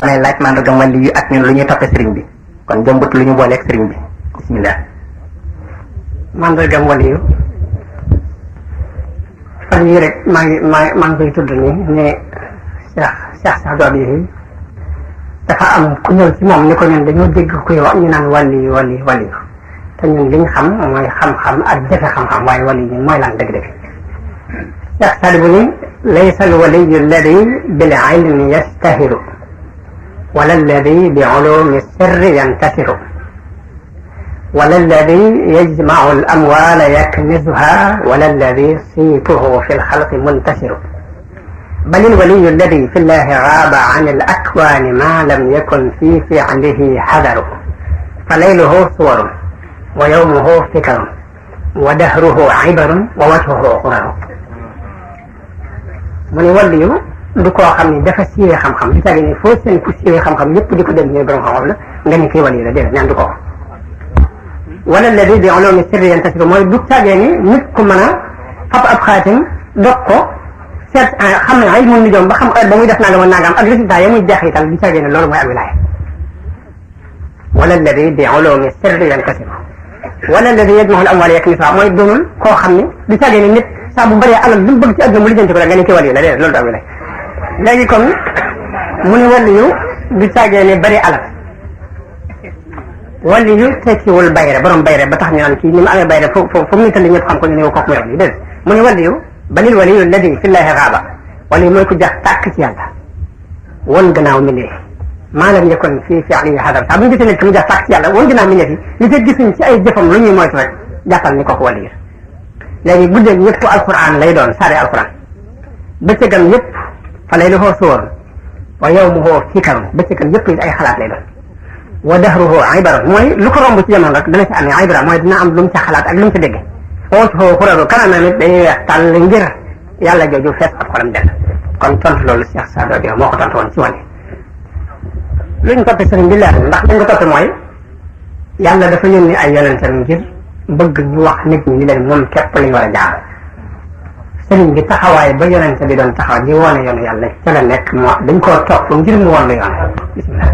may laaj mandargam wàlli yu ak ñun lu ñuy toppee sëriñ bi kon jëmbut lu ñu booleeg sëriñ bi bismillah. mandargam wàlli yu fan yii rek maa ngi koy tudd nii ne Cheikh Saadu yi dafa am ku ñëw ci moom ni ko ñun dañoo dégg kuy wax ñu naan wàlli yu te ñun liñ xam mooy xam-xam ak jëfe xam-xam waaye wàlli yi mooy lan dëgg-dëgg. Cheikh Saadu ni laysa al waliyu alladi bil ilmi yastahiru wala alladi bi ulumi sirri yantasiru wala alladi yajmacu al amwala yaknizuha wala alladi siituhu fi lxalqi muntasiru bal alwaliyu alladi fi llahi gaaba an alakwani ma lam yakun fi ficlihi xadaru fa layluhu suwarun wa yawmuhu fikarun wa dahruhu cibarun wa wajhuhu quraru mu ne waliyu du koo xam ne dafa siiwee xam-xam du tagi ni foo seen ku siiwee xam-xam ñëpp di ko dem ñooy borom xam-xam la nga ni kii waliyu la déedéet ñaan du ko wala alladi bi ulumi sirri yantasiru mooy du tagee ni nit ku mën a fab ab xaatim dog ko seet xam ne ay mun ni joom ba xam heure ba muy def nangam nangam ak résultat ya muy jeexital du tagee ni loolu mooy ak wilaaya wala alladi bi ulumi sirri yantasiru wala alladi yajmahu al amwala yaknisuha mooy doonul koo xam ne du tagee ni nit saa bu bëree alal lu mu bëgg ci àdduna mu lijjanti ko rek nga ne kii waliyu la déedéet loolu du ak wilaaya léegi kon mu ne waliyu du tagee ni bëri alal waliyu tekkiwul bayre borom bayre ba tax ñu naan kii ni mu amee bayre fu mu nital ñëpp xam ko ñu ne kooku mooy waliyu déedéet mu ne waliyu balil waliyu alladi fi llahi gaaba waliyu mooy ku jax tàkk ci yàlla won gannaaw mbindee maa lam yakun fii fi'lihi hadar saa bu ñu gisee nit ki mu jax tàkk ci yàlla won gannaaw mbindee fi li fekk gisuñ ci ay jëfam lu ñuy moytu rek jàppal ni kooku waliyu léegi guddeeg yëpp alquran lay doon saare alquran bëccëgam yëpp fa layluhu suwarun wa yawmuhu fikarun bëccëgam yëpp it ay xalaat lay doon wa dahruhu ibarun mooy lu ko romb ci jamono rek dana ci amee ibra mooy dina am lu mu ca xalaat ak lu mu ca dégg wajhuhu quraru kanamam it day weex tàll ngir yàlla jooju fees ab xolam del kon tontu loolu Cheikh Saadu Abi moo ko tontu woon ci wàll lu ñu toppee sëriñ bi leer ndax dañ ko toppee mooy yàlla dafa yónni ay yonentam ngir bëgg ñu wax nit ñi ni leen moom képp lañ war a jaar sëriñ bi taxawaay ba yonente bi doon taxaw di woone yoonu yàlla ca la nekk moo dañ koo topp ngir mu woon la yoon bismillah